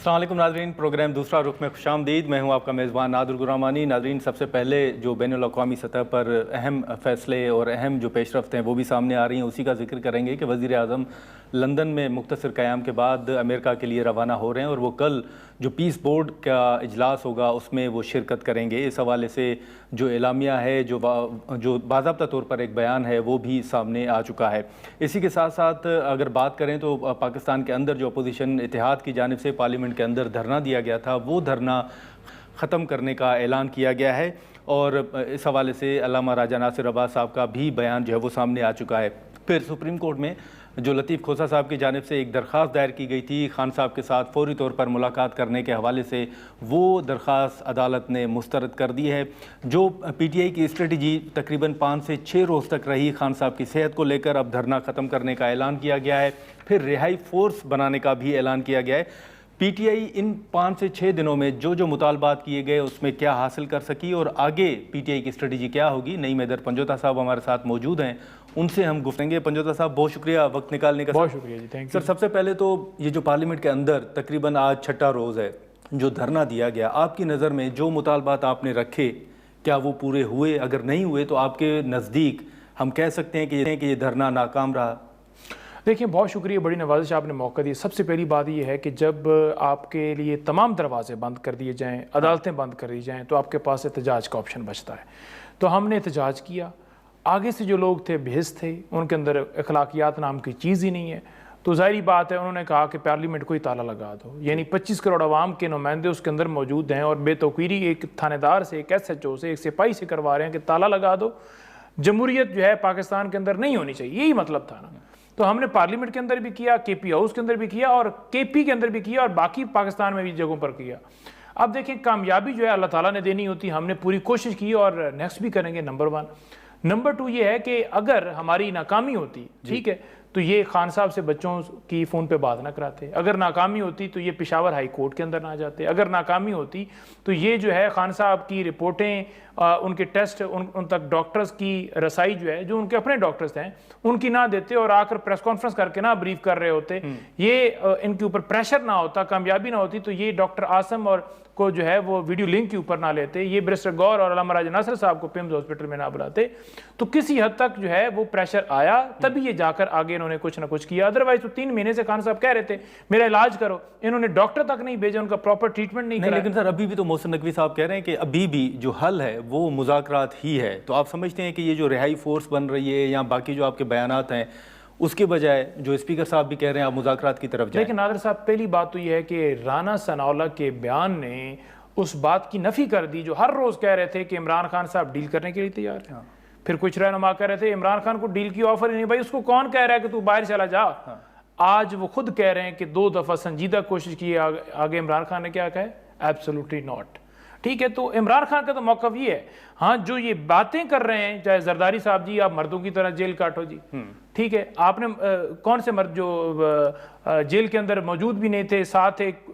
السلام علیکم ناظرین، پروگرام دوسرا رخ میں خوش آمدید۔ میں ہوں آپ کا میزبان نادر غرامانی۔ ناظرین، سب سے پہلے جو بین الاقوامی سطح پر اہم فیصلے اور اہم جو پیش رفت ہیں وہ بھی سامنے آ رہی ہیں، اسی کا ذکر کریں گے کہ وزیر اعظم لندن میں مختصر قیام کے بعد امریکہ کے لیے روانہ ہو رہے ہیں اور وہ کل جو پیس بورڈ کا اجلاس ہوگا اس میں وہ شرکت کریں گے۔ اس حوالے سے جو اعلامیہ ہے، جو باضابطہ طور پر ایک بیان ہے، وہ بھی سامنے آ چکا ہے۔ اسی کے ساتھ ساتھ اگر بات کریں تو پاکستان کے اندر جو اپوزیشن اتحاد کی جانب سے پارلیمنٹ کے اندر دھرنا دیا گیا تھا، وہ دھرنا ختم کرنے کا اعلان کیا گیا ہے اور اس حوالے سے علامہ راجہ ناصر عباس صاحب کا بھی بیان جو ہے وہ سامنے آ چکا ہے۔ پھر سپریم کورٹ میں جو لطیف کھوسہ صاحب کی جانب سے ایک درخواست دائر کی گئی تھی خان صاحب کے ساتھ فوری طور پر ملاقات کرنے کے حوالے سے، وہ درخواست عدالت نے مسترد کر دی ہے۔ جو پی ٹی آئی کی اسٹریٹجی تقریباً 5 سے 6 روز تک رہی خان صاحب کی صحت کو لے کر، اب دھرنا ختم کرنے کا اعلان کیا گیا ہے۔ پھر رہائی فورس بنانے کا بھی اعلان کیا گیا ہے۔ پی ٹی آئی ان 5 سے 6 دنوں میں جو مطالبات کیے گئے اس میں کیا حاصل کر سکی اور آگے پی ٹی آئی کی اسٹریٹجی کیا ہوگی۔ نئی میدر پنجوتا صاحب ہمارے ساتھ موجود ہیں، ان سے ہم گفتگو کریں گے۔ پنجوتا صاحب، بہت شکریہ وقت نکالنے کا۔ بہت شکریہ جی، تھینک یو سر، سب سے پہلے تو یہ جو پارلیمنٹ کے اندر تقریباً آج 6واں روز ہے جو دھرنا دیا گیا، آپ کی نظر میں جو مطالبات آپ نے رکھے کیا وہ پورے ہوئے؟ اگر نہیں ہوئے تو آپ کے نزدیک ہم کہہ سکتے ہیں کہ یہ دھرنا ناکام رہا؟ دیکھیں، بہت شکریہ، بڑی نوازش آپ نے موقع دی۔ سب سے پہلی بات یہ ہے کہ جب آپ کے لیے تمام دروازے بند کر دیے جائیں، عدالتیں بند کر دی جائیں، تو آپ کے پاس احتجاج کا آپشن بچتا ہے۔ تو ہم نے احتجاج کیا۔ آگے سے جو لوگ تھے بحث تھے، ان کے اندر اخلاقیات نام کی چیز ہی نہیں ہے، تو ظاہری بات ہے انہوں نے کہا کہ پارلیمنٹ کو ہی تالا لگا دو۔ یعنی 25 کروڑ عوام کے نمائندے اس کے اندر موجود ہیں اور بے توقیری ایک تھانے دار سے، ایک ایس ایچ او سے، ایک سپاہی سے کروا رہے ہیں کہ تالا لگا دو۔ جمہوریت جو ہے پاکستان کے اندر نہیں ہونی چاہیے، یہی مطلب تھا نا۔ تو ہم نے پارلیمنٹ کے اندر بھی کیا، کے پی ہاؤس کے اندر بھی کیا اور کے پی کے اندر بھی کیا اور باقی پاکستان میں بھی جگہوں پر کیا۔ اب دیکھیں، کامیابی جو ہے اللہ تعالیٰ نے دینی ہوتی، ہم نے پوری کوشش کی اور نیکسٹ بھی کریں گے۔ نمبر 1۔ نمبر 2 یہ ہے کہ اگر ہماری ناکامی ہوتی، ٹھیک ہے، تو یہ خان صاحب سے بچوں کی فون پہ بات نہ کراتے۔ اگر ناکامی ہوتی تو یہ پشاور ہائی کورٹ کے اندر نہ جاتے۔ اگر ناکامی ہوتی تو یہ جو ہے خان صاحب کی رپورٹیں، ان کے ٹیسٹ، ان تک ڈاکٹرز کی رسائی جو ہے، جو ان کے اپنے ڈاکٹرز ہیں، ان کی نہ دیتے اور آ کر پریس کانفرنس کر کے نہ بریف کر رہے ہوتے۔ یہ ان کے اوپر پریشر نہ ہوتا، کامیابی نہ ہوتی، تو یہ ڈاکٹر عاصم اور کو جو ہے وہ ویڈیو لنک کے اوپر نہ لیتے، یہ بیرسٹر گور اور علامہ راجہ ناصر صاحب کو پیمز ہاسپٹل میں نہ بلاتے۔ تو کسی حد تک جو ہے وہ پریشر آیا، تبھی یہ جا کر آگے انہوں نے کچھ نہ کچھ کیا۔ ادروائز تو 3 مہینے سے خان صاحب کہہ رہے تھے میرا علاج کرو، انہوں نے ڈاکٹر تک نہیں بھیجا، ان کا پراپر ٹریٹمنٹ نہیں کرایا۔ لیکن سر، ابھی بھی تو محسن نقوی صاحب کہہ رہے ہیں کہ ابھی بھی جو حل ہے وہ مذاکرات ہی ہے۔ تو آپ سمجھتے ہیں کہ یہ جو رہائی فورس بن رہی ہے یا باقی جو آپ کے بیانات ہیں، اس کے بجائے جو اسپیکر صاحب بھی کہہ رہے ہیں آپ مذاکرات کی طرف جائیں؟ لیکن نادر صاحب، پہلی بات تو یہ ہے کہ رانا ثناءاللہ کے بیان نے اس بات کی نفی کر دی جو ہر روز کہہ رہے تھے کہ عمران خان صاحب ڈیل کرنے کے لیے تیار ہیں۔ پھر کچھ رہنما کہہ رہے تھے عمران خان کو ڈیل کی آفر ہی نہیں۔ بھائی، اس کو کون کہہ رہا ہے کہ تو باہر چلا جا؟ آج وہ خود کہہ رہے ہیں کہ 2 دفعہ سنجیدہ کوشش کی، آگے عمران خان نے کیا کہا ہے؟ Absolutely not. ٹھیک ہے، تو عمران خان کا تو موقف یہ ہے۔ ہاں، جو یہ باتیں کر رہے ہیں، چاہے زرداری صاحب جی آپ مردوں کی طرح جیل کاٹو جی، ٹھیک ہے، آپ نے کون سے مرد جو جیل کے اندر موجود بھی نہیں تھے، ساتھ ایک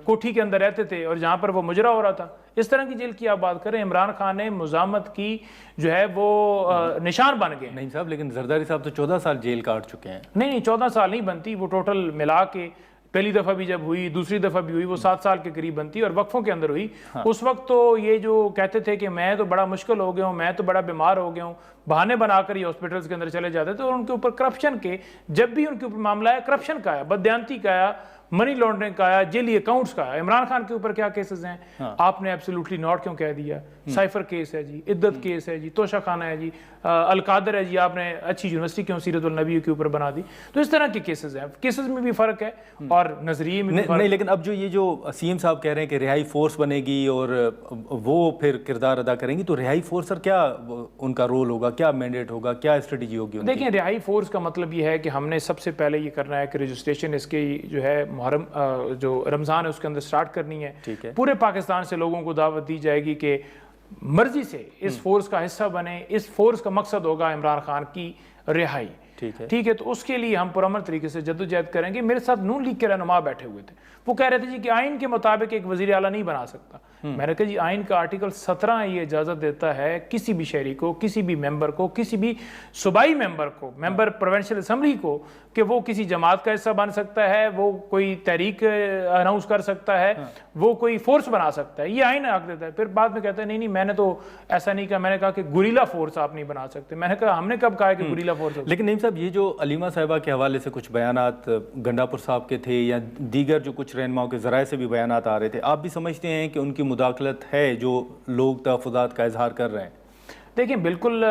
کوٹھی کے اندر رہتے تھے اور جہاں پر وہ مجرا ہو رہا تھا، اس طرح کی جیل کی آپ بات کریں؟ عمران خان نے مزاحمت کی جو ہے وہ نشان بن گئے۔ نہیں صاحب، لیکن زرداری صاحب تو 14 سال جیل کاٹ چکے ہیں۔ نہیں، 14 سال نہیں بنتی، وہ ٹوٹل ملا کے پہلی دفعہ بھی جب ہوئی، دوسری دفعہ بھی ہوئی، وہ 7 سال کے قریب بنتی اور وقفوں کے اندر ہوئی۔ اس وقت تو یہ جو کہتے تھے کہ میں تو بڑا مشکل ہو گیا ہوں، میں تو بڑا بیمار ہو گیا ہوں، بہانے بنا کر یہ ہاسپٹلس کے اندر چلے جاتے تھے اور ان کے اوپر کرپشن کے، جب بھی ان کے اوپر معاملہ ہے کرپشن کا ہے، بددیانتی کا ہے، منی لانڈرنگ کا ہے، جیلی اکاؤنٹس کا ہے۔ عمران خان کے اوپر کیا کیسز ہیں؟ آپ نے ایبسولوٹلی ناٹ کیوں کہہ دیا؟ سائفر کیس ہے جی، عدت کیس ہے جی، توشہ خانہ ہے جی، القادر ہے جی، آپ نے اچھی یونیورسٹی کیوں سیرت النبی کے اوپر بنا دی؟ تو اس طرح کے کیسز ہیں، کیسز میں بھی فرق ہے اور نظریے میں بھی فرق نہیں، لیکن اب جو یہ جو سی ایم صاحب کہہ رہے ہیں کہ رہائی فورس بنے گی اور وہ پھر کردار ادا کریں گی، تو رہائی فورس سر کیا ان کا رول ہوگا، کیا مینڈیٹ ہوگا، کیا اسٹریٹجی ہوگی؟ دیکھیں، رہائی فورس کا مطلب یہ ہے کہ ہم نے سب سے پہلے یہ کرنا ہے کہ رجسٹریشن اس کی جو ہے محرم جو رمضان ہے اس کے اندر سٹارٹ کرنی ہے۔ پورے پاکستان سے لوگوں کو دعوت دی جائے گی کہ مرضی سے اس فورس کا حصہ بنے۔ اس فورس کا مقصد ہوگا عمران خان کی رہائی۔ ٹھیک ہے, تو اس کے لیے ہم پرامن طریقے سے جدوجہد کریں گے. میرے ساتھ نون لیگ کے رہنما بیٹھے ہوئے تھے, وہ کہہ رہے تھے جی کہ آئین کے مطابق ایک وزیر اعلیٰ نہیں بنا سکتا. میں نے کہا جی آئین کا آرٹیکل 17 یہ اجازت دیتا ہے کسی بھی شہری کو, کسی بھی ممبر کو, کسی بھی صوبائی ممبر کو, ممبر پروونشل اسمبلی کو, کہ وہ کسی جماعت کا حصہ بن سکتا ہے, وہ کوئی تحریک اناؤنس کر سکتا ہے, وہ کوئی فورس بنا سکتا ہے. یہ آئین حق دیتا ہے. پھر بعد میں کہتا ہے نہیں میں نے تو ایسا نہیں کہا, میں نے کہا کہ گوریلا فورس آپ نہیں بنا سکتے. میں نے کہا ہم نے کب کہا کہ گوریلا فورس. لیکن نعیم صاحب, یہ جو علیمہ صاحبہ کے حوالے سے کچھ بیانات گنڈاپور صاحب کے تھے یا دیگر جو کچھ رہنماؤں کے ذرائع سے بھی بیانات آ رہے تھے, آپ بھی سمجھتے ہیں کہ ان کی مداخلت ہے جو لوگ تحفظات کا اظہار کر رہے ہیں؟ دیکھیں بالکل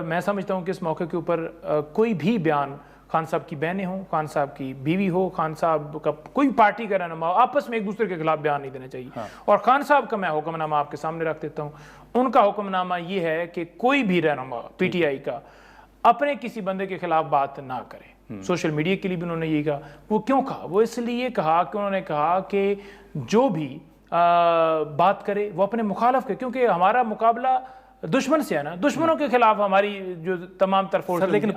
میں سمجھتا ہوں کہ اس موقع کے اوپر کوئی بھی بیان, خان صاحب کی بہنیں ہوں, خان صاحب کی بیوی ہو, خان صاحب کا کوئی پارٹی کا رہنما ہو, آپس میں ایک دوسرے کے خلاف بیان نہیں دینا چاہیے. اور خان صاحب کا میں حکم نامہ آپ کے سامنے رکھ دیتا ہوں. ان کا حکم نامہ یہ ہے کہ کوئی بھی رہنما پی ٹی آئی کا اپنے کسی بندے کے خلاف بات نہ کرے. سوشل میڈیا کے لیے بھی انہوں نے یہ کہا. وہ کیوں کہا؟ وہ اس لیے کہا کہ انہوں نے کہا کہ جو بھی بات کرے وہ اپنے مخالف کے, کیونکہ ہمارا مقابلہ دشمن سے ہے نا, دشمنوں کے خلاف ہماری جو تمام تر فورس. لیکن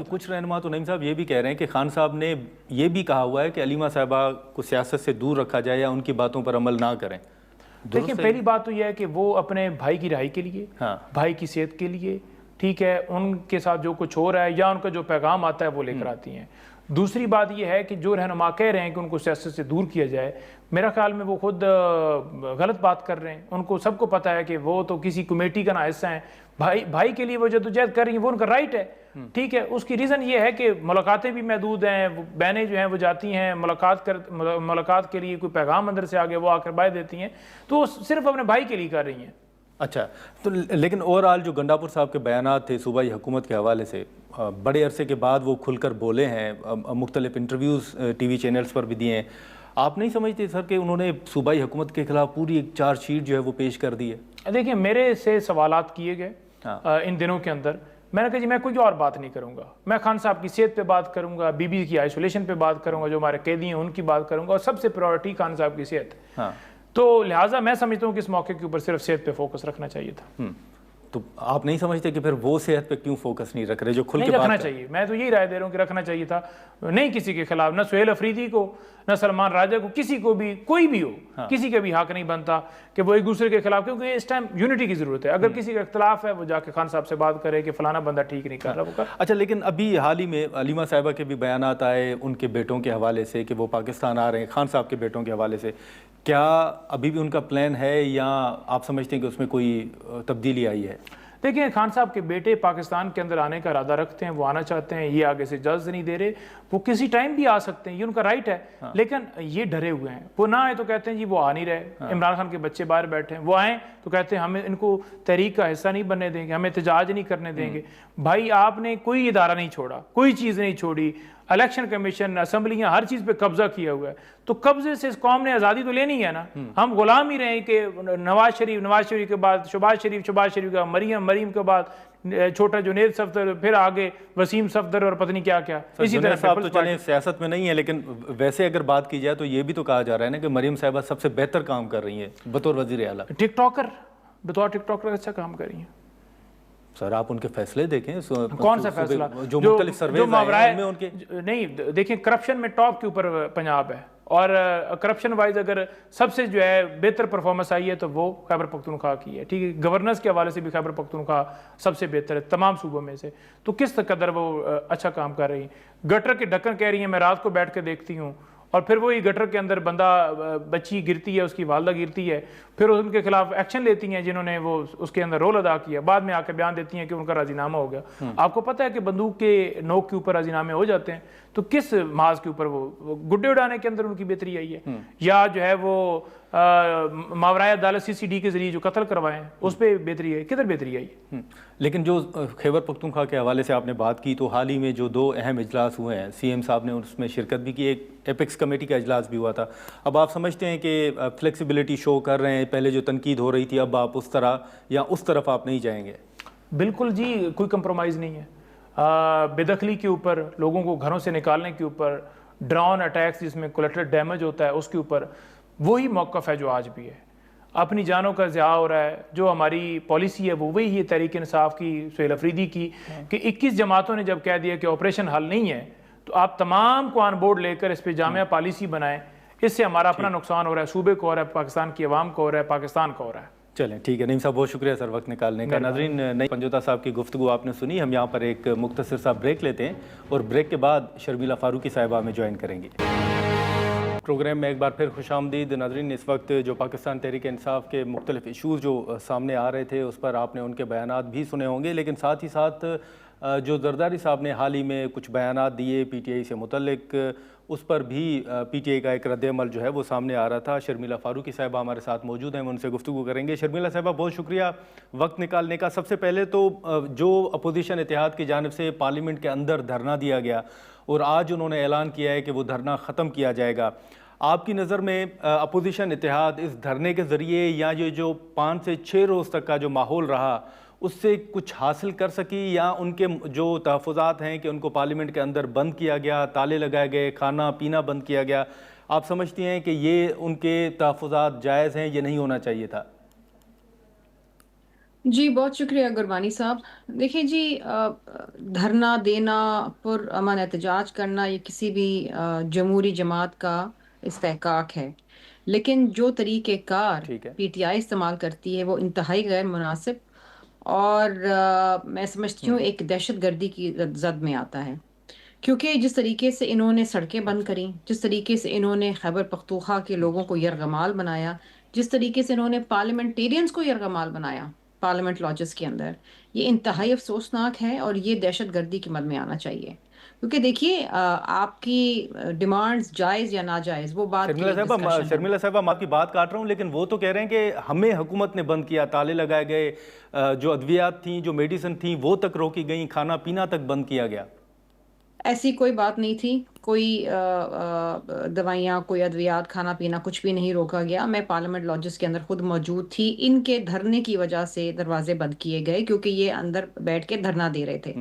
کچھ رہنما تو نعیم صاحب یہ بھی کہہ رہے ہیں کہ خان صاحب نے یہ بھی کہا ہوا ہے کہ علیمہ صاحبہ کو سیاست سے دور رکھا جائے یا ان کی باتوں پر عمل نہ کریں. دیکھیں پہلی بات تو یہ ہے کہ وہ اپنے بھائی کی رہائی کے لیے, بھائی کی صحت کے لیے, ٹھیک ہے, ان کے ساتھ جو کچھ ہو رہا ہے یا ان کا جو پیغام آتا ہے وہ لے کر آتی ہیں. دوسری بات یہ ہے کہ جو رہنما کہہ رہے ہیں کہ ان کو سیاست سے دور کیا جائے, میرا خیال میں وہ خود غلط بات کر رہے ہیں. ان کو سب کو پتہ ہے کہ وہ تو کسی کمیٹی کا نہ حصہ ہیں. بھائی کے لیے وہ جدوجہد کر رہی ہیں, وہ ان کا رائٹ ہے, ٹھیک ہے. اس کی ریزن یہ ہے کہ ملاقاتیں بھی محدود ہیں, بہنیں جو ہیں وہ جاتی ہیں ملاقات کے لیے, کوئی پیغام اندر سے آگے وہ آ کر بائے دیتی ہیں, تو وہ صرف اپنے بھائی کے لیے کر رہی ہیں. اچھا, تو لیکن اوورآل جو گنڈاپور صاحب کے بیانات تھے صوبائی حکومت کے حوالے سے, بڑے عرصے کے بعد وہ کھل کر بولے ہیں, مختلف انٹرویوز ٹی وی چینلز پر بھی دیے ہیں. آپ نہیں سمجھتے سر کہ انہوں نے صوبائی حکومت کے خلاف پوری ایک چارج شیٹ جو ہے وہ پیش کر دی ہے؟ دیکھیں میرے سے سوالات کیے گئے ان دنوں کے اندر. میں نے کہا جی میں کوئی اور بات نہیں کروں گا, میں خان صاحب کی صحت پہ بات کروں گا, بی بی کی آئسولیشن پہ بات کروں گا, جو ہمارے قیدی ہیں ان کی بات کروں گا, اور سب سے پرائورٹی خان صاحب کی صحت. تو لہٰذا میں سمجھتا ہوں کہ اس موقع کے اوپر صرف صحت پہ فوکس رکھنا چاہیے تھا. تو آپ نہیں سمجھتے کہ پھر وہ صحت پہ کیوں فوکس نہیں رکھ رہے جو کھل کے رکھنا چاہیے؟ میں تو یہی رائے دے رہا ہوں کہ رکھنا چاہیے تھا. نہیں کسی کے خلاف, نہ سہیل افریدی کو, نہ سلمان راجہ کو, کسی کو بھی, کوئی بھی ہو, کسی کا بھی حق نہیں بنتا کہ وہ ایک دوسرے کے خلاف, کیونکہ اس ٹائم یونٹی کی ضرورت ہے. اگر کسی کا اختلاف ہے وہ جا کے خان صاحب سے بات کرے کہ فلانا بندہ ٹھیک نہیں کر رہا وہ کر. اچھا, لیکن ابھی حال ہی میں علیمہ صاحبہ کے بھی بیانات آئے ان کے بیٹوں کے حوالے سے کہ وہ پاکستان آ رہے ہیں, خان صاحب کے بیٹوں کے حوالے سے. کیا ابھی بھی ان کا پلان ہے یا آپ سمجھتے ہیں کہ اس میں کوئی تبدیلی آئی ہے؟ دیکھیں خان صاحب کے بیٹے پاکستان کے اندر آنے کا ارادہ رکھتے ہیں, وہ آنا چاہتے ہیں, یہ آگے سے اجازت نہیں دے رہے. وہ کسی ٹائم بھی آ سکتے ہیں, یہ ان کا رائٹ ہے, لیکن یہ ڈرے ہوئے ہیں. وہ نہ آئے تو کہتے ہیں جی وہ آ نہیں رہے. عمران خان کے بچے باہر بیٹھے ہیں, وہ آئیں تو کہتے ہیں ہمیں ان کو تحریک کا حصہ نہیں بننے دیں گے, ہمیں احتجاج نہیں کرنے دیں گے. بھائی آپ نے کوئی ادارہ نہیں چھوڑا, کوئی چیز نہیں چھوڑی, الیکشن کمیشن, اسمبلیاں, ہر چیز پہ قبضہ کیا ہوا ہے. تو قبضے سے اس قوم نے آزادی تو لینی ہے نا. ہم غلام ہی رہے کہ نواز شریف کے بعد شہباز شریف کا مریم کے بعد چھوٹا جنید صفدر, پھر آگے وسیم صفدر اور پتہ نہیں کیا کیا. اسی طرح صاحب تو چلیں سیاست میں نہیں ہے, لیکن ویسے اگر بات کی جائے تو یہ بھی تو کہا جا رہا ہے نا کہ مریم صاحبہ سب سے بہتر کام کر رہی ہیں بطور وزیر اعلیٰ. ٹک ٹاکر, بطور ٹک ٹاکر اچھا کام کر رہی ہیں. سر آپ ان کے فیصلے دیکھیں. کون سا فیصلہ؟ جو مختلف سرویز آئے ہیں ان کے نہیں, دیکھیں کرپشن میں ٹاپ کے اوپر پنجاب ہے, اور کرپشن وائز اگر سب سے جو ہے بہتر پرفارمنس آئی ہے تو وہ خیبر پختونخوا کی ہے. ٹھیک ہے, گورننس کے حوالے سے بھی خیبر پختونخوا سب سے بہتر ہے تمام صوبوں میں سے. تو کس قدر وہ اچھا کام کر رہی ہیں. گٹر کے ڈھکن کہہ رہی ہیں, میں رات کو بیٹھ کے دیکھتی ہوں, اور پھر وہی گٹر کے اندر بندہ, بچی گرتی ہے, اس کی والدہ گرتی ہے, پھر ان کے خلاف ایکشن لیتی ہیں جنہوں نے وہ اس کے اندر رول ادا کیا. بعد میں آ کے بیان دیتی ہیں کہ ان کا راضی نامہ ہو گیا. آپ کو پتہ ہے کہ بندوق کے نوک کے اوپر راضی نامے ہو جاتے ہیں, تو کس محاذ کے اوپر وہ گڈے اڑانے کے اندر ان کی بہتری آئی ہے, یا جو ہے وہ ماورائے عدالت CCD کے ذریعے جو قتل کروائے ہیں اس پہ بہتری ہے؟ کدھر بہتری آئی؟ لیکن جو خیبر پختونخوا کے حوالے سے آپ نے بات کی, تو حال ہی میں جو 2 اہم اجلاس ہوئے ہیں, CM صاحب نے اس میں شرکت بھی کی, ایک ایپیکس کمیٹی کا اجلاس بھی ہوا تھا. اب آپ سمجھتے ہیں کہ فلیکسیبلٹی شو کر رہے ہیں, پہلے جو تنقید ہو رہی تھی اب آپ اس طرح یا اس طرف آپ نہیں جائیں گے؟ بالکل جی, کوئی کمپرومائز نہیں ہے. بے دخلی کے اوپر, لوگوں کو گھروں سے نکالنے کے اوپر, ڈرون اٹیکس جس میں کولیٹرل ڈیمیج ہوتا ہے اس کے اوپر, وہی موقف ہے جو آج بھی ہے. اپنی جانوں کا ضیاع ہو رہا ہے. جو ہماری پالیسی ہے وہ وہی ہے تحریک انصاف کی, سہیل افریدی کی, کہ 21 جماعتوں نے جب کہہ دیا کہ آپریشن حل نہیں ہے تو آپ تمام کو آن بورڈ لے کر اس پہ جامع پالیسی بنائیں. اس سے ہمارا اپنا نقصان ہو رہا ہے, صوبے کو ہو رہا ہے, پاکستان کی عوام کو ہو رہا ہے, پاکستان کو ہو رہا ہے. چلیں ٹھیک ہے نعیم صاحب, بہت شکریہ سر وقت نکالنے کا. ناظرین, نئی پنجوتا صاحب کی گفتگو آپ نے سنی. ہم یہاں پر ایک مختصر سا بریک لیتے ہیں اور بریک کے بعد شرمیلا فاروقی صاحبہ میں جوائن کریں گے. پروگرام میں ایک بار پھر خوش آمدید. ناظرین, اس وقت جو پاکستان تحریک انصاف کے مختلف ایشوز جو سامنے آ رہے تھے اس پر آپ نے ان کے بیانات بھی سنے ہوں گے, لیکن ساتھ ہی ساتھ جو زرداری صاحب نے حال ہی میں کچھ بیانات دیے پی ٹی آئی سے متعلق, اس پر بھی پی ٹی آئی کا ایک رد عمل جو ہے وہ سامنے آ رہا تھا. شرمیلا فاروقی صاحبہ ہمارے ساتھ موجود ہیں, ہم ان سے گفتگو کریں گے. شرمیلا صاحبہ, بہت شکریہ وقت نکالنے کا. سب سے پہلے تو جو اپوزیشن اتحاد کی جانب سے پارلیمنٹ کے اندر دھرنا دیا گیا اور آج انہوں نے اعلان کیا ہے کہ وہ دھرنا ختم کیا جائے گا, آپ کی نظر میں اپوزیشن اتحاد اس دھرنے کے ذریعے یا یہ جو 5 سے 6 روز تک کا جو ماحول رہا اس سے کچھ حاصل کر سکی, یا ان کے جو تحفظات ہیں کہ ان کو پارلیمنٹ کے اندر بند کیا گیا, تالے لگائے گئے, کھانا پینا بند کیا گیا, آپ سمجھتی ہیں کہ یہ ان کے تحفظات جائز ہیں, یہ نہیں ہونا چاہیے تھا؟ جی بہت شکریہ گربانی صاحب. دیکھیں جی, دھرنا دینا, پر امن احتجاج کرنا یہ کسی بھی جمہوری جماعت کا استحقاق ہے, لیکن جو طریقہ کار ٹھیک ہے. پی ٹی آئی استعمال کرتی ہے وہ انتہائی غیر مناسب اور میں سمجھتی ہوں ایک دہشت گردی کی زد میں آتا ہے. کیونکہ جس طریقے سے انہوں نے سڑکیں بند کریں, جس طریقے سے انہوں نے خیبر پختونخوا کے لوگوں کو یرغمال بنایا, جس طریقے سے انہوں نے پارلیمنٹیرینز کو یرغمال بنایا پارلیمنٹ لاجز کے اندر, یہ انتہائی افسوسناک ہے اور یہ دہشت گردی کی مد میں آنا چاہیے. کیونکہ دیکھیے, آپ کی ڈیمانڈز جائز یا ناجائز وہ بات کی ڈسکشن ہے. شرمیلا صاحبہ, میں آپ کی بات کاٹ رہا ہوں, لیکن وہ تو کہہ رہے ہیں کہ ہمیں حکومت نے بند کیا, تالے لگائے گئے, جو ادویات تھیں, جو میڈیسن تھیں وہ تک روکی گئیں, کھانا پینا تک بند کیا گیا. ایسی کوئی بات نہیں تھی, کوئی دوائیاں, کوئی ادویات, کھانا پینا کچھ بھی نہیں روکا گیا. میں پارلیمنٹ لاجز کے اندر خود موجود تھی. ان کے دھرنے کی وجہ سے دروازے بند کیے گئے کیونکہ یہ اندر بیٹھ کے دھرنا دے رہے تھے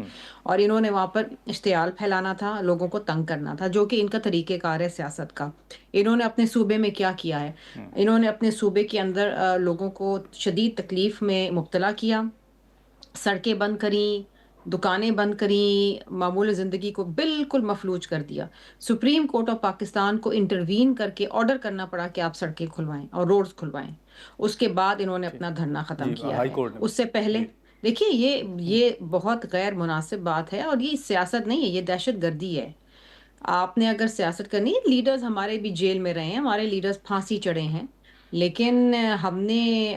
اور انہوں نے وہاں پر اشتعال پھیلانا تھا, لوگوں کو تنگ کرنا تھا, جو کہ ان کا طریقہ کار ہے سیاست کا. انہوں نے اپنے صوبے میں کیا کیا ہے, انہوں نے اپنے صوبے کے اندر لوگوں کو شدید تکلیف میں مبتلا کیا, سڑکیں بند کریں, دکانیں بند کریں, معمول زندگی کو بالکل مفلوج کر دیا. سپریم کورٹ آف پاکستان کو انٹروین کر کے آرڈر کرنا پڑا کہ آپ سڑکیں کھلوائیں اور روڈز کھلوائیں. اس کے بعد انہوں نے اپنا دھرنا ختم کیا ہے. اس سے پہلے دیکھیے, یہ بہت غیر مناسب بات ہے اور یہ سیاست نہیں ہے, یہ دہشت گردی ہے. آپ نے اگر سیاست کرنی ہے, لیڈرز ہمارے بھی جیل میں رہے ہیں, ہمارے لیڈرز پھانسی چڑھے ہیں, لیکن ہم نے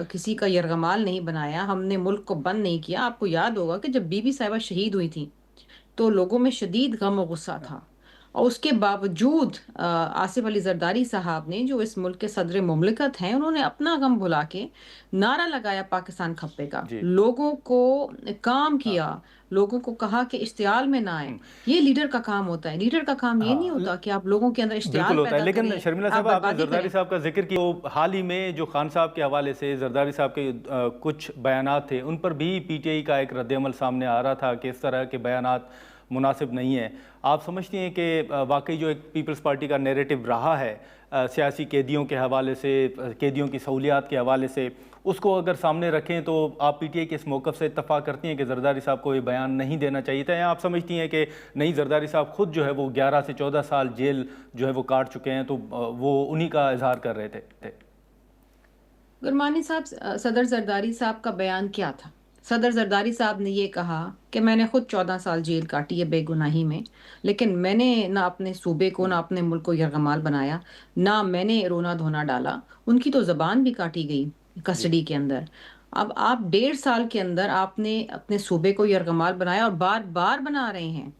کسی کا یرغمال نہیں بنایا, ہم نے ملک کو بند نہیں کیا. آپ کو یاد ہوگا کہ جب بی بی صاحبہ شہید ہوئی تھیں تو لوگوں میں شدید غم و غصہ تھا, اور اس کے باوجود آصف علی زرداری صاحب نے, جو اس ملک کے صدر مملکت ہیں, انہوں نے اپنا غم بھلا کے نعرہ لگایا پاکستان کھپے کا, لوگوں کو کام کیا, لوگوں کو کہا کہ اشتعال میں نہ آئیں. یہ لیڈر کا کام ہوتا ہے. لیڈر کا کام یہ نہیں ہوتا کہ آپ لوگوں کے اندر اشتعال پیدا کریں. لیکن شرمیلا صاحب, آپ نے زرداری صاحب کا ذکر کیا, حال ہی میں جو خان صاحب کے حوالے سے زرداری صاحب کے کچھ بیانات تھے, ان پر بھی پی ٹی آئی کا ایک رد عمل سامنے آ رہا تھا کہ اس طرح کے بیانات مناسب نہیں ہیں. آپ سمجھتی ہیں کہ واقعی جو ایک پیپلز پارٹی کا نیریٹو رہا ہے سیاسی قیدیوں کے حوالے سے, قیدیوں کی سہولیات کے حوالے سے, اس کو اگر سامنے رکھیں تو آپ پی ٹی آئی کے اس موقف سے اتفاق کرتی ہیں کہ زرداری صاحب کو یہ بیان نہیں دینا چاہیے تھا, یا آپ سمجھتی ہیں کہ نہیں, زرداری صاحب خود جو ہے وہ 11 سے 14 سال جیل جو ہے وہ کاٹ چکے ہیں, تو وہ انہی کا اظہار کر رہے تھے؟ گرمانی صاحب, صدر زرداری صاحب کا بیان کیا تھا؟ صدر زرداری صاحب نے یہ کہا کہ میں نے خود 14 سال جیل کاٹی ہے بے گناہی میں, لیکن میں نے نہ اپنے صوبے کو, نہ اپنے ملک کو یرغمال بنایا, نہ میں نے رونا دھونا ڈالا. ان کی تو زبان بھی کاٹی گئی کسٹڈی کے اندر. اب آپ 1.5 سال کے اندر آپ نے اپنے صوبے کو یرغمال بنایا, اور بار بار بنا رہے ہیں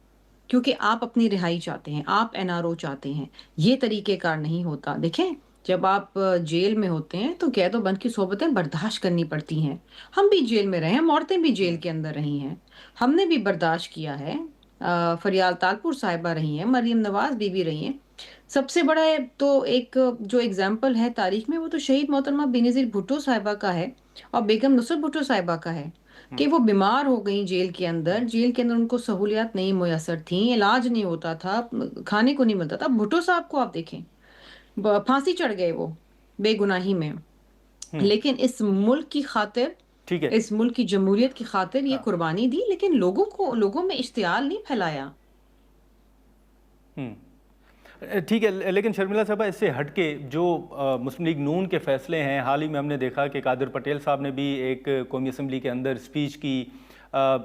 کیونکہ آپ اپنی رہائی چاہتے ہیں, آپ این آر او چاہتے ہیں. یہ طریقہ کار نہیں ہوتا. دیکھیں, جب آپ جیل میں ہوتے ہیں تو قید و بند کی صحبتیں برداشت کرنی پڑتی ہیں. ہم بھی جیل میں رہے ہیں, عورتیں بھی جیل کے اندر رہی ہیں, ہم نے بھی برداشت کیا ہے. فریال تالپور صاحبہ رہی ہیں, مریم نواز بی بی رہی ہیں. سب سے بڑا تو ایک جو اگزامپل ہے تاریخ میں, وہ تو شہید محترمہ بینظیر بھٹو صاحبہ کا ہے اور بیگم نصرت بھٹو صاحبہ کا ہے کہ وہ بیمار ہو گئیں جیل کے اندر. جیل کے اندر ان کو سہولیات نہیں میسر تھیں, علاج نہیں ہوتا تھا, کھانے کو نہیں ملتا تھا. بھٹو صاحب کو آپ دیکھیں, پھانسی چڑھ گئے وہ بے گناہی میں. لیکن اس ملک کی خاطر، ٹھیک ہے اس ملک کی جمہوریت کی خاطر یہ قربانی دی، لیکن لوگوں میں اشتعال نہیں پھیلایا۔ ٹھیک ہے، لیکن شرمیلا صاحبہ اس سے ہٹ کے جو مسلم لیگ نون کے فیصلے ہیں، حال ہی میں ہم نے دیکھا کہ قادر پٹیل صاحب نے بھی ایک قومی اسمبلی کے اندر اسپیچ کی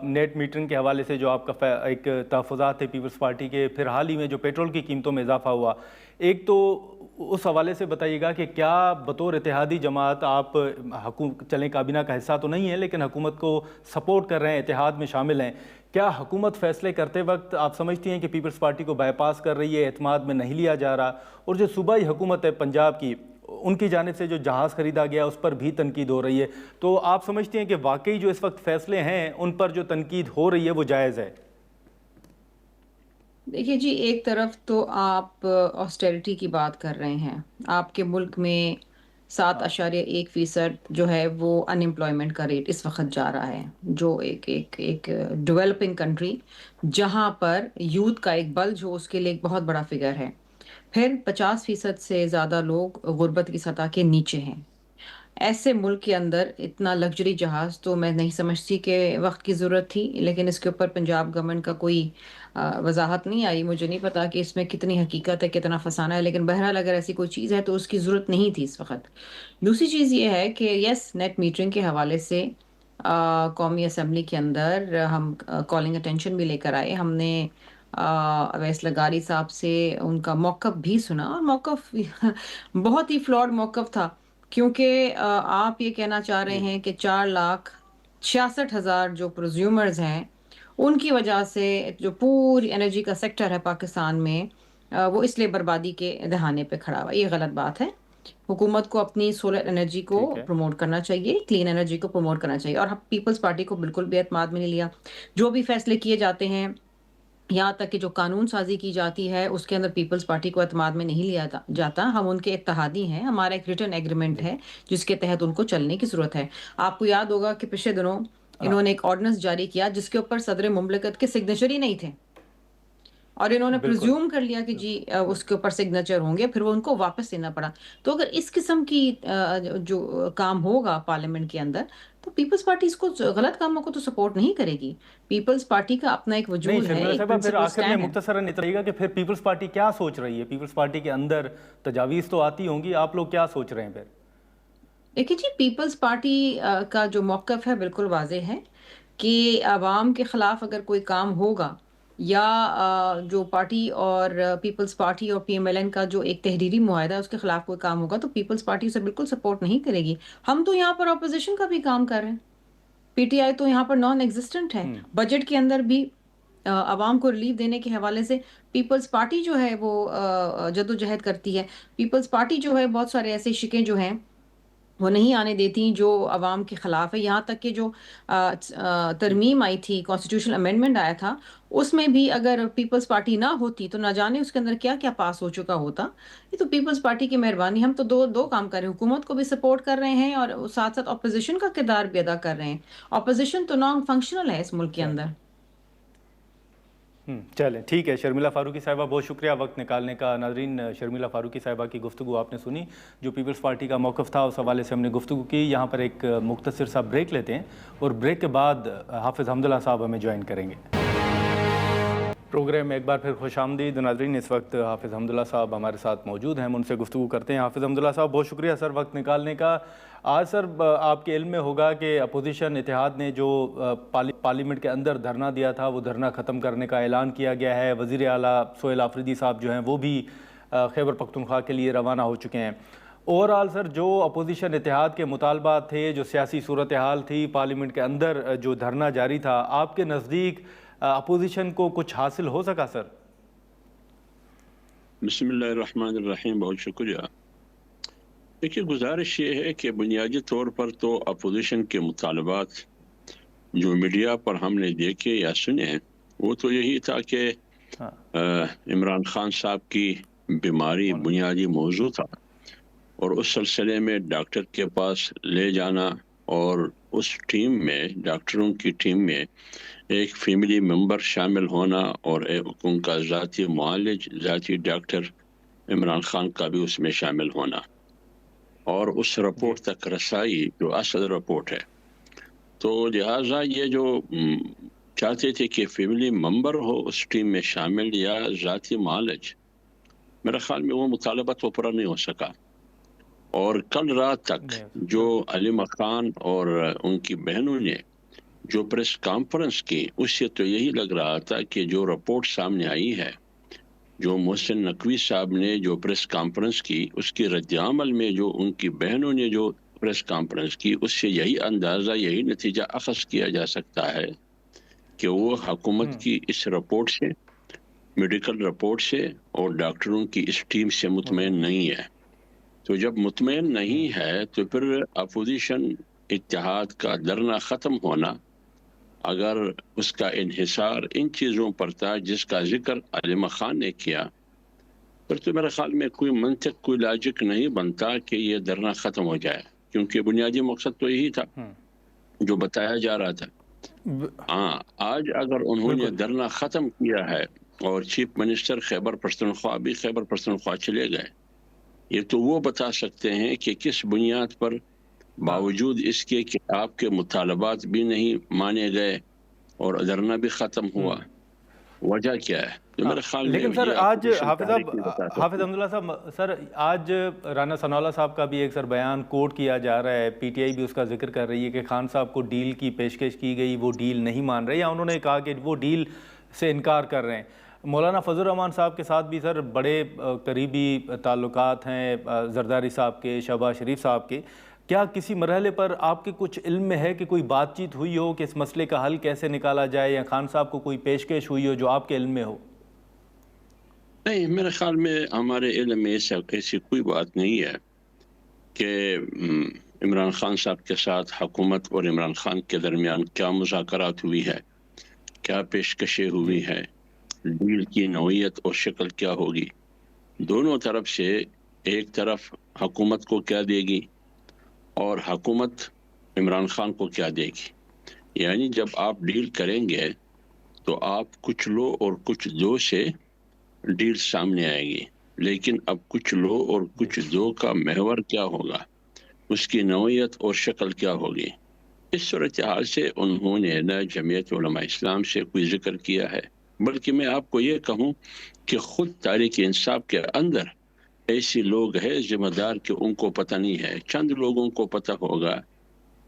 نیٹ میٹرنگ کے حوالے سے جو آپ کا ایک تحفظات تھے پیپلز پارٹی کے، پھر حال ہی میں جو پیٹرول کی قیمتوں میں اضافہ ہوا، ایک تو اس حوالے سے بتائیے گا کہ کیا بطور اتحادی جماعت آپ چلیں کابینہ کا حصہ تو نہیں ہے لیکن حکومت کو سپورٹ کر رہے ہیں، اتحاد میں شامل ہیں، کیا حکومت فیصلے کرتے وقت آپ سمجھتی ہیں کہ پیپلز پارٹی کو بائی پاس کر رہی ہے، اعتماد میں نہیں لیا جا رہا؟ اور جو صوبائی حکومت ہے پنجاب کی، ان کی جانب سے جو جہاز خریدا گیا اس پر بھی تنقید ہو رہی ہے، تو آپ سمجھتے ہیں کہ واقعی جو اس وقت فیصلے ہیں ان پر جو تنقید ہو رہی ہے وہ جائز ہے؟ دیکھیے جی، ایک طرف تو آپ آسٹیرٹی کی بات کر رہے ہیں، آپ کے ملک میں 7.1% جو ہے وہ ان امپلائمنٹ کا ریٹ اس وقت جا رہا ہے، جو ایک ڈیولپنگ کنٹری جہاں پر یوتھ کا ایک بلج ہو، اس کے لیے ایک بہت بڑا فگر ہے۔ پھر 50% سے زیادہ لوگ غربت کی سطح کے نیچے ہیں۔ ایسے ملک کے اندر اتنا لگژری جہاز تو میں نہیں سمجھتی کہ وقت کی ضرورت تھی، لیکن اس کے اوپر پنجاب گورنمنٹ کا کوئی وضاحت نہیں آئی۔ مجھے نہیں پتا کہ اس میں کتنی حقیقت ہے، کتنا فسانہ ہے، لیکن بہرحال اگر ایسی کوئی چیز ہے تو اس کی ضرورت نہیں تھی اس وقت۔ دوسری چیز یہ ہے کہ یس، نیٹ میٹرنگ کے حوالے سے قومی اسمبلی کے اندر ہم کالنگ اٹینشن بھی لے کر آئے، ہم نے اویس لغاری صاحب سے ان کا موقف بھی سنا، اور موقف بہت ہی فلاڈ موقف تھا، کیونکہ آپ یہ کہنا چاہ رہے ہیں کہ 4,66,000 جو پروزیومرز ہیں ان کی وجہ سے جو پوری انرجی کا سیکٹر ہے پاکستان میں وہ اس لیے بربادی کے دہانے پہ کھڑا ہوا۔ یہ غلط بات ہے۔ حکومت کو اپنی سولر انرجی کو ٹھیک ہے، پروموٹ کرنا چاہیے، کلین انرجی کو پروموٹ کرنا چاہیے، اور پیپلز پارٹی کو بالکل بھی اعتماد میں نہیں لیا۔ جو بھی فیصلے کیے جاتے ہیں، یہاں تک کہ جو قانون سازی کی جاتی ہے، اس کے اندر پیپلز پارٹی کو اعتماد میں نہیں لیا جاتا۔ ہم ان کے اتحادی ہیں، ہمارا ایک ریٹن ایگریمنٹ ہے جس کے تحت ان کو چلنے کی ضرورت ہے۔ آپ کو یاد ہوگا کہ پچھلے دنوں انہوں نے ایک آرڈیننس جاری کیا جس کے اوپر صدر مملکت کے سگنیچر ہی نہیں تھے، اور انہوں نے بالکل پریزیوم کر لیا کہ جی اس کے اوپر سگنیچر ہوں گے، پھر وہ ان کو واپس لینا پڑا۔ تو اگر اس قسم کی جو کام ہوگا پارلیمنٹ کے اندر، تو پیپلز پارٹی اس کو غلط کاموں کو تو سپورٹ نہیں کرے گی۔ پیپلز پارٹی کا اپنا ایک نہیں وجود ہے، شرمیلا ایک صاحبہ، پھر پرنسپل آخر میں سٹینڈ ہے۔ مختصراً اتنا گا کہ پھر پیپلز پارٹی کیا سوچ رہی ہے؟ پیپلز پارٹی کے اندر تجاویز تو آتی ہوں گی، آپ لوگ کیا سوچ رہے ہیں پھر؟ دیکھیے جی، پیپلز پارٹی کا جو موقف ہے بالکل واضح ہے کہ عوام کے خلاف اگر کوئی کام ہوگا، یا جو پارٹی اور پیپلز پارٹی اور پی ایم ایل این کا جو ایک تحریری معاہدہ ہے اس کے خلاف کوئی کام ہوگا، تو پیپلز پارٹی اسے بالکل سپورٹ نہیں کرے گی۔ ہم تو یہاں پر اپوزیشن کا بھی کام کر رہے ہیں، پی ٹی آئی تو یہاں پر نان ایگزسٹنٹ ہے۔ بجٹ کے اندر بھی عوام کو ریلیف دینے کے حوالے سے پیپلز پارٹی جو ہے وہ جدوجہد کرتی ہے۔ پیپلز پارٹی جو ہے بہت سارے ایسے شکیں جو ہیں وہ نہیں آنے دیتی جو عوام کے خلاف ہے۔ یہاں تک کہ جو ترمیم آئی تھی، کانسٹیٹیوشنل امینڈمنٹ آیا تھا، اس میں بھی اگر پیپلز پارٹی نہ ہوتی تو نہ جانے اس کے اندر کیا کیا پاس ہو چکا ہوتا۔ یہ تو پیپلز پارٹی کی مہربانی۔ ہم تو دو کام کر رہے ہیں، حکومت کو بھی سپورٹ کر رہے ہیں اور ساتھ ساتھ اپوزیشن کا کردار بھی ادا کر رہے ہیں۔ اپوزیشن تو نان فنکشنل ہے اس ملک کے اندر۔ چلیں ٹھیک ہے، شرمیلا فاروقی صاحبہ بہت شکریہ وقت نکالنے کا۔ ناظرین، شرمیلا فاروقی صاحبہ کی گفتگو آپ نے سنی، جو پیپلز پارٹی کا موقف تھا اس حوالے سے ہم نے گفتگو کی۔ یہاں پر ایک مختصر سا بریک لیتے ہیں اور بریک کے بعد حافظ حمداللہ صاحب ہمیں جوائن کریں گے۔ پروگرام میں ایک بار پھر خوش آمدید ناظرین۔ اس وقت حافظ حمداللہ صاحب ہمارے ساتھ موجود ہیں، ہم ان سے گفتگو کرتے ہیں۔ حافظ حمداللہ صاحب بہت شکریہ سر وقت نکالنے کا۔ آج سر آپ کے علم میں ہوگا کہ اپوزیشن اتحاد نے جو پارلیمنٹ کے اندر دھرنا دیا تھا وہ دھرنا ختم کرنے کا اعلان کیا گیا ہے۔ وزیر اعلیٰ سہیل آفریدی صاحب جو ہیں وہ بھی خیبر پختونخوا کے لیے روانہ ہو چکے ہیں۔ اوورآل سر جو اپوزیشن اتحاد کے مطالبات تھے، جو سیاسی صورتحال تھی پارلیمنٹ کے اندر جو دھرنا جاری تھا، آپ کے نزدیک اپوزیشن کو کچھ حاصل ہو سکا سر؟ بسم اللہ الرحمن الرحیم، بہت شکریہ۔ دیکھیے، گزارش یہ ہے کہ بنیادی طور پر تو اپوزیشن کے مطالبات جو میڈیا پر ہم نے دیکھے یا سنے، وہ تو یہی تھا کہ عمران خان صاحب کی بیماری بنیادی موضوع تھا، اور اس سلسلے میں ڈاکٹر کے پاس لے جانا، اور اس ٹیم میں، ڈاکٹروں کی ٹیم میں ایک فیملی ممبر شامل ہونا، اور ان کا ذاتی معالج، ذاتی ڈاکٹر عمران خان کا بھی اس میں شامل ہونا۔ اور اس رپورٹ تک رسائی جو اصل رپورٹ ہے. تو لہٰذا یہ جو چاہتے تھے کہ فیملی ممبر ہو اس ٹیم میں شامل یا ذاتی معالج، میرے خیال میں وہ مطالبہ تو پورا نہیں ہو سکا. اور کل رات تک جو علیم خان اور ان کی بہنوں نے جو پریس کانفرنس کی، اس سے تو یہی لگ رہا تھا کہ جو رپورٹ سامنے آئی ہے، جو محسن نقوی صاحب نے جو پریس کانفرنس کی، اس کی رد عمل میں جو ان کی بہنوں نے جو پریس کانفرنس کی، اس سے یہی اندازہ، یہی نتیجہ اخذ کیا جا سکتا ہے کہ وہ حکومت کی اس رپورٹ سے، میڈیکل رپورٹ سے اور ڈاکٹروں کی اس ٹیم سے مطمئن نہیں ہے. تو جب مطمئن نہیں ہے تو پھر اپوزیشن اتحاد کا دھرنا ختم ہونا، اگر اس کا انحصار ان چیزوں پر تھا جس کا ذکر علیم خان نے کیا، پھر تو میرے خیال میں کوئی منطق، کوئی لاجک نہیں بنتا کہ یہ دھرنا ختم ہو جائے، کیونکہ بنیادی مقصد تو یہی تھا جو بتایا جا رہا تھا. ہاں، آج اگر انہوں نے دھرنا ختم کیا ہے اور چیف منسٹر خیبر پختونخوا بھی خیبر پختونخوا چلے گئے، یہ تو وہ بتا سکتے ہیں کہ کس بنیاد پر باوجود اس کے کہ آپ کے مطالبات بھی نہیں مانے گئے اور دھرنا بھی ختم ہوا، وجہ کیا ہے؟ تو میرے خیال میں لیکن سر یہ آج opposition حافظ تحریک نہیں بتا صاحب، حافظ حمداللہ صاحب، سر آج رانا ثناءاللہ صاحب کا بھی ایک سر بیان کوٹ کیا جا رہا ہے، پی ٹی آئی بھی اس کا ذکر کر رہی ہے کہ خان صاحب کو ڈیل کی پیشکش کی گئی، وہ ڈیل نہیں مان رہے، یا انہوں نے کہا کہ وہ ڈیل سے انکار کر رہے ہیں. مولانا فضل الرحمان صاحب کے ساتھ بھی سر بڑے قریبی تعلقات ہیں زرداری صاحب کے، شہباز شریف صاحب کے. کیا کسی مرحلے پر آپ کے کچھ علم میں ہے کہ کوئی بات چیت ہوئی ہو کہ اس مسئلے کا حل کیسے نکالا جائے، یا خان صاحب کو کوئی پیشکش ہوئی ہو جو آپ کے علم میں ہو؟ نہیں، میرے خیال میں ہمارے علم میں ایسی کوئی بات نہیں ہے کہ عمران خان صاحب کے ساتھ حکومت اور عمران خان کے درمیان کیا مذاکرات ہوئی ہے، کیا پیشکشیں ہوئی ہے، ڈیل کی نوعیت اور شکل کیا ہوگی. دونوں طرف سے ایک طرف حکومت کو کیا دے گی اور حکومت عمران خان کو کیا دے گی. یعنی جب آپ ڈیل کریں گے تو آپ کچھ لو اور کچھ دو سے ڈیل سامنے آئے گی، لیکن اب کچھ لو اور کچھ دو کا محور کیا ہوگا، اس کی نوعیت اور شکل کیا ہوگی. اس صورتحال سے انہوں نے نہ جمعیت علماء اسلام سے کوئی ذکر کیا ہے، بلکہ میں آپ کو یہ کہوں کہ خود تحریک انصاف کے اندر ایسے لوگ ہیں ذمہ دار کہ ان کو پتہ نہیں ہے. چند لوگوں کو پتہ ہوگا،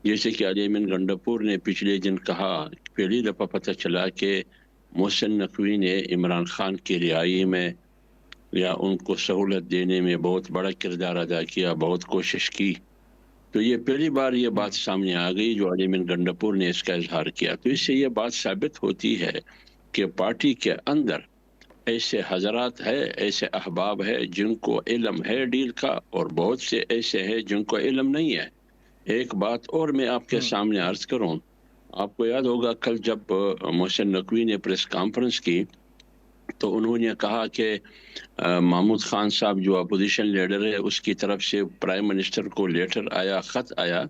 جیسے کہ علی امین گنڈاپور نے پچھلے دن کہا، پہلی دفعہ پتہ چلا کہ محسن نقوی نے عمران خان کی رہائی میں یا ان کو سہولت دینے میں بہت بڑا کردار ادا کیا، بہت کوشش کی. تو یہ پہلی بار یہ بات سامنے آ گئی جو علی امین گنڈاپور نے اس کا اظہار کیا. تو اس سے یہ بات ثابت ہوتی ہے کہ پارٹی کے اندر ایسے حضرات ہے، ایسے احباب ہے جن کو علم ہے ڈیل کا، اور بہت سے ایسے ہیں جن کو علم نہیں ہے. ایک بات اور میں آپ کے سامنے عرض کروں، آپ کو یاد ہوگا کل جب محسن نقوی نے پریس کانفرنس کی تو انہوں نے کہا کہ محمود خان صاحب جو اپوزیشن لیڈر ہے، اس کی طرف سے پرائم منسٹر کو لیٹر آیا، خط آیا،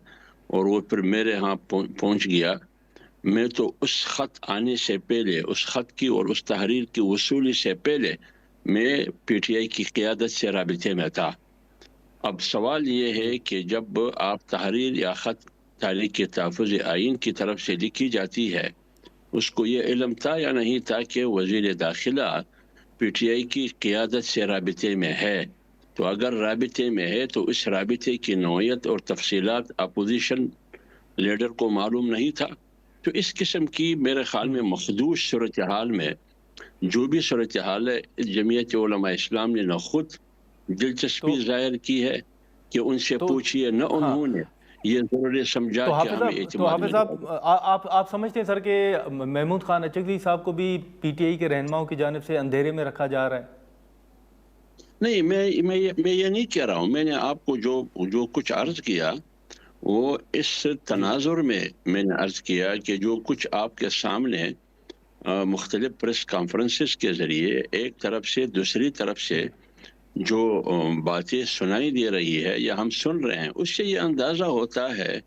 اور وہ پھر میرے ہاں پہنچ گیا. میں تو اس خط آنے سے پہلے، اس خط کی اور اس تحریر کی وصولی سے پہلے میں پی ٹی آئی کی قیادت سے رابطے میں تھا. اب سوال یہ ہے کہ جب آپ تحریر یا خط تحریک تحفظ آئین کی طرف سے لکھی جاتی ہے، اس کو یہ علم تھا یا نہیں تھا کہ وزیر داخلہ پی ٹی آئی کی قیادت سے رابطے میں ہے؟ تو اگر رابطے میں ہے تو اس رابطے کی نوعیت اور تفصیلات اپوزیشن لیڈر کو معلوم نہیں تھا. تو اس قسم کی میرے خیال میں مخدوش صورتحال میں جو بھی صورتحال ہے، جمعیت علماء اسلام نے نہ خود دلچسپی ظاہر کی ہے کہ ان سے پوچھئے، نہ انہوں نے یہ ضروری سمجھا کہ ہمیں اعتماد حافظ صاحب آپ سمجھتے ہیں سر کہ محمود خان اچکزئی صاحب کو بھی پی ٹی آئی کے رہنماؤں کی جانب سے اندھیرے میں رکھا جا رہا ہے؟ نہیں، میں یہ نہیں کہہ رہا ہوں. میں نے آپ کو جو کچھ عرض کیا وہ اس تناظر میں نے عرض کیا کہ جو کچھ آپ کے سامنے مختلف پریس کانفرنسز کے ذریعے ایک طرف سے دوسری طرف سے جو باتیں سنائی دے رہی ہے یا ہم سن رہے ہیں، اس سے یہ اندازہ ہوتا ہے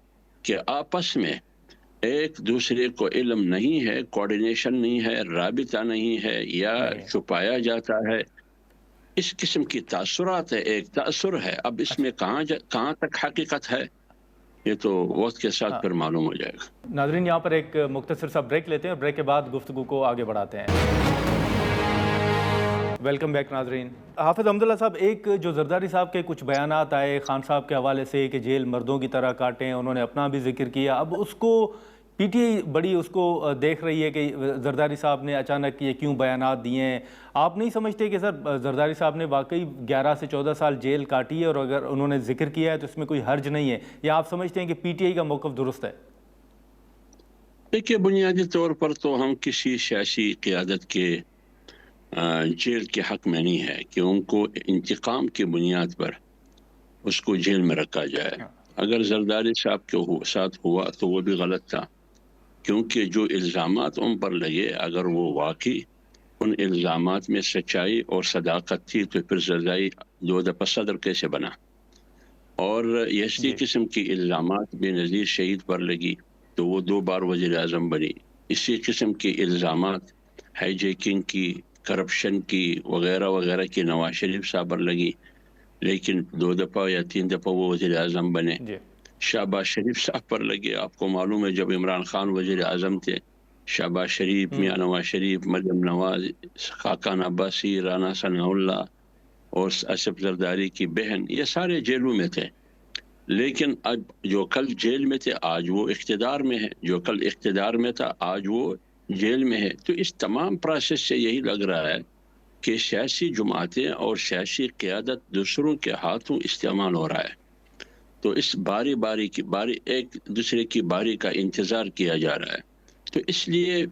کہ آپس میں ایک دوسرے کو علم نہیں ہے، کوارڈینیشن نہیں ہے، رابطہ نہیں ہے، یا چھپایا جاتا ہے. اس قسم کی تاثرات ہے، ایک تاثر ہے. اب اس میں کہاں تک حقیقت ہے یہ تو وقت کے ساتھ پھر معلوم ہو جائے گا. ناظرین یہاں پر ایک مختصر سا بریک لیتے ہیں اور بریک کے بعد گفتگو کو آگے بڑھاتے ہیں. ویلکم بیک ناظرین. حافظ حمداللہ صاحب، ایک جو زرداری صاحب کے کچھ بیانات آئے خان صاحب کے حوالے سے کہ جیل مردوں کی طرح کاٹیں، انہوں نے اپنا بھی ذکر کیا. اب اس کو پی ٹی آئی بڑی اس کو دیکھ رہی ہے کہ زرداری صاحب نے اچانک یہ کیوں بیانات دیے ہیں. آپ نہیں سمجھتے کہ سر زرداری صاحب نے واقعی 11 سے 14 سال جیل کاٹی ہے اور اگر انہوں نے ذکر کیا ہے تو اس میں کوئی حرج نہیں ہے، یا آپ سمجھتے ہیں کہ پی ٹی آئی کا موقف درست ہے؟ دیکھیے، بنیادی طور پر تو ہم کسی سیاسی قیادت کے جیل کے حق میں نہیں ہے کہ ان کو انتقام کی بنیاد پر اس کو جیل میں رکھا جائے. اگر زرداری صاحب کے ساتھ ہوا تو وہ بھی غلط تھا، کیونکہ جو الزامات ان پر لگے اگر وہ واقعی ان الزامات میں سچائی اور صداقت تھی تو پھر زرداری 2 دفعہ صدر کیسے بنا؟ اور اسی قسم کی الزامات بے نظیر شہید پر لگی تو وہ 2 بار وزیر اعظم بنی. اسی قسم کی الزامات ہائی جیکنگ کی، کرپشن کی وغیرہ وغیرہ کی نواز شریف صاحب پر لگی، لیکن 2 دفعہ یا 3 دفعہ وہ وزیر اعظم بنے. شہباز شریف صاحب پر لگے. آپ کو معلوم ہے جب عمران خان وزیر اعظم تھے، شہباز شریف، میاں نواز شریف، مریم نواز، خاقان عباسی، رانا ثناء اللہ اور اسف زرداری کی بہن، یہ سارے جیلوں میں تھے. لیکن اب جو کل جیل میں تھے آج وہ اقتدار میں ہے، جو کل اقتدار میں تھا آج وہ جیل میں ہے. تو اس تمام پروسیس سے یہی لگ رہا ہے کہ سیاسی جماعتیں اور سیاسی قیادت دوسروں کے ہاتھوں استعمال ہو رہا ہے. تو اس باری ایک دوسرے کی باری کا انتظار کیا جا رہا ہے. تو اس لیے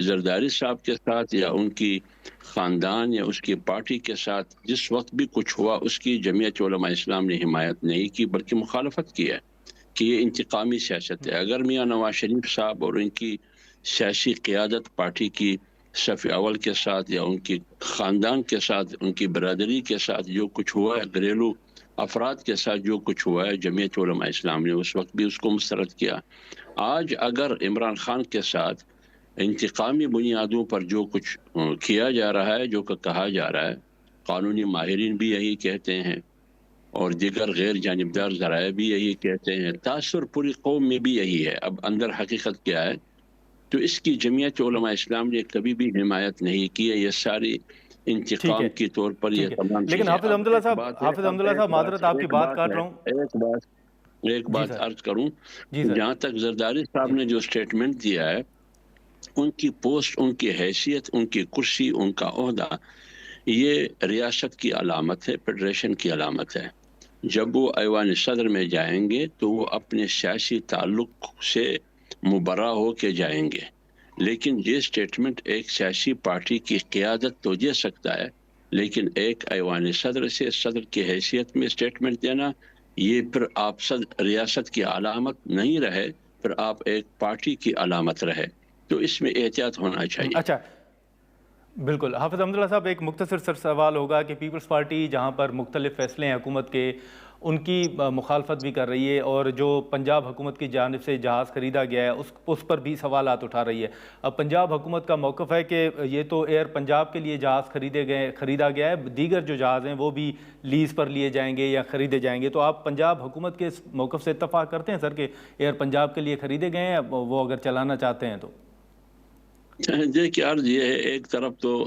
زرداری صاحب کے ساتھ یا ان کی خاندان یا اس کی پارٹی کے ساتھ جس وقت بھی کچھ ہوا اس کی جمعیت علماء اسلام نے حمایت نہیں کی بلکہ مخالفت کی ہے کہ یہ انتقامی سیاست ہے. اگر میاں نواز شریف صاحب اور ان کی سیاسی قیادت پارٹی کی صف اول کے ساتھ یا ان کی خاندان کے ساتھ، ان کی برادری کے ساتھ جو کچھ ہوا ہے، گھریلو افراد کے ساتھ جو کچھ ہوا ہے، جمعیت علماء اسلام نے اس وقت بھی اس کو مسترد کیا. آج اگر عمران خان کے ساتھ انتقامی بنیادوں پر جو کچھ کیا جا رہا ہے، جو کہ کہا جا رہا ہے، قانونی ماہرین بھی یہی کہتے ہیں اور دیگر غیر جانبدار ذرائع بھی یہی کہتے ہیں، تاثر پوری قوم میں بھی یہی ہے. اب اندر حقیقت کیا ہے؟ تو اس کی جمعیت علماء اسلام نے کبھی بھی حمایت نہیں کی ہے. یہ ساری انتقام کی طور پر یہ تمام. لیکن حافظ حمداللہ صاحب معذرت آپ کی بات کاٹ رہا ہوں، ایک بات عرض کروں. جہاں تک زرداری صاحب نے جو سٹیٹمنٹ دیا ہے، ان کی پوسٹ، ان کی حیثیت، ان کی کرسی، ان کا عہدہ، یہ ریاست کی علامت ہے، فیڈریشن کی علامت ہے. جب وہ ایوان صدر میں جائیں گے تو وہ اپنے سیاسی تعلق سے مبرا ہو کے جائیں گے. لیکن یہ سٹیٹمنٹ ایک سیاسی پارٹی کی قیادت تو دے سکتا ہے، لیکن ایک ایوان صدر سے صدر کی حیثیت میں سٹیٹمنٹ دینا، یہ پھر آپ ریاست کی علامت نہیں رہے، پھر آپ ایک پارٹی کی علامت رہے. تو اس میں احتیاط ہونا چاہیے. اچھا بالکل. حافظ حمداللہ صاحب، ایک مختصر سر سوال ہوگا کہ پیپلز پارٹی جہاں پر مختلف فیصلے ہیں حکومت کے، ان کی مخالفت بھی کر رہی ہے اور جو پنجاب حکومت کی جانب سے جہاز خریدا گیا ہے اس پر بھی سوالات اٹھا رہی ہے. اب پنجاب حکومت کا موقف ہے کہ یہ تو ایئر پنجاب کے لیے جہاز خریدا گیا ہے، دیگر جو جہاز ہیں وہ بھی لیز پر لیے جائیں گے یا خریدے جائیں گے. تو آپ پنجاب حکومت کے اس موقف سے اتفاق کرتے ہیں سر کہ ایئر پنجاب کے لیے خریدے گئے ہیں، وہ اگر چلانا چاہتے ہیں تو؟ دیکھیے، عرض یہ ہے، ایک طرف تو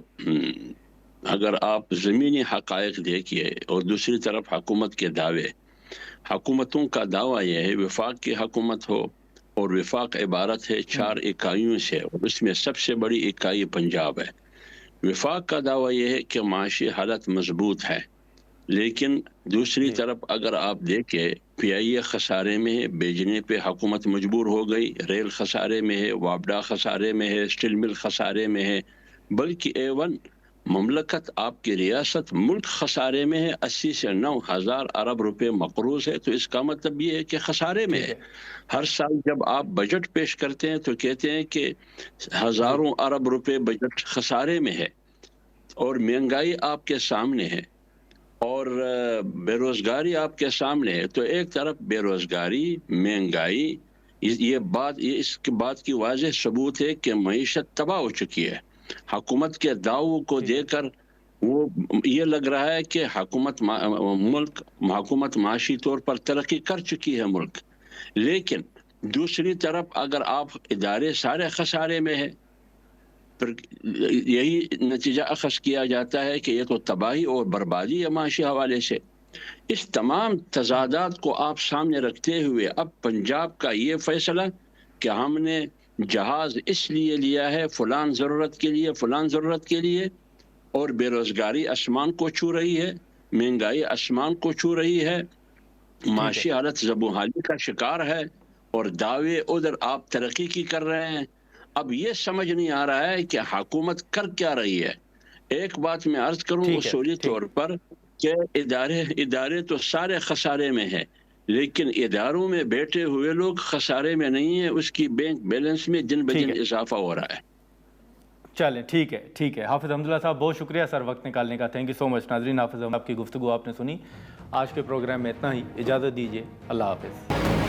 اگر آپ زمینی حقائق دیکھیے اور دوسری طرف حکومت کے دعوے. حکومتوں کا دعویٰ یہ ہے وفاق کی حکومت ہو، اور وفاق عبارت ہے 4 اکائیوں سے، اور اس میں سب سے بڑی اکائی پنجاب ہے. وفاق کا دعویٰ یہ ہے کہ معاشی حالت مضبوط ہے، لیکن دوسری طرف اگر آپ دیکھیں پی آئی اے خسارے میں ہے، بیچنے پہ حکومت مجبور ہو گئی، ریل خسارے میں ہے، وابڈا خسارے میں ہے، اسٹیل مل خسارے میں ہے، بلکہ ایون مملکت آپ کی ریاست ملک خسارے میں ہے. 80 سے 9,000 ارب روپے مقروض ہے. تو اس کا مطلب یہ ہے کہ خسارے میں ہے. ہر سال جب آپ بجٹ پیش کرتے ہیں تو کہتے ہیں کہ ہزاروں ارب روپے بجٹ خسارے میں ہے، اور مہنگائی آپ کے سامنے ہے اور بے روزگاری آپ کے سامنے ہے. تو ایک طرف بے روزگاری، مہنگائی، یہ اس بات کی واضح ثبوت ہے کہ معیشت تباہ ہو چکی ہے. حکومت کے دعووں کو دے کر وہ یہ لگ رہا ہے کہ حکومت معاشی طور پر ترقی کر چکی ہے ملک، لیکن دوسری طرف اگر آپ ادارے سارے خسارے میں ہے، پھر یہی نتیجہ اخذ کیا جاتا ہے کہ یہ تو تباہی اور بربادی ہے معاشی حوالے سے۔ اس تمام تضادات کو آپ سامنے رکھتے ہوئے اب پنجاب کا یہ فیصلہ کہ ہم نے جہاز اس لیے لیا ہے فلان ضرورت کے لیے، فلان ضرورت کے لیے، اور بے روزگاری آسمان کو چھو رہی ہے، مہنگائی آسمان کو چھو رہی ہے، معاشی حالت زبوں کا شکار ہے، اور دعوے ادھر آپ ترقی کی کر رہے ہیں۔ اب یہ سمجھ نہیں آ رہا ہے کہ حکومت کر کیا رہی ہے۔ ایک بات میں عرض کروں اصولی طور پر کہ ادارے تو سارے خسارے میں ہیں، لیکن اداروں میں بیٹھے ہوئے لوگ خسارے میں نہیں ہیں، اس کی بینک بیلنس میں دن بدن اضافہ ہو رہا ہے۔ چلیں ٹھیک ہے حافظ حمداللہ صاحب، بہت شکریہ سر وقت نکالنے کا، تھینک یو سو مچ۔ ناظرین، حافظ آپ کی گفتگو آپ نے سنی، آج کے پروگرام میں اتنا ہی، اجازت دیجیے، اللہ حافظ۔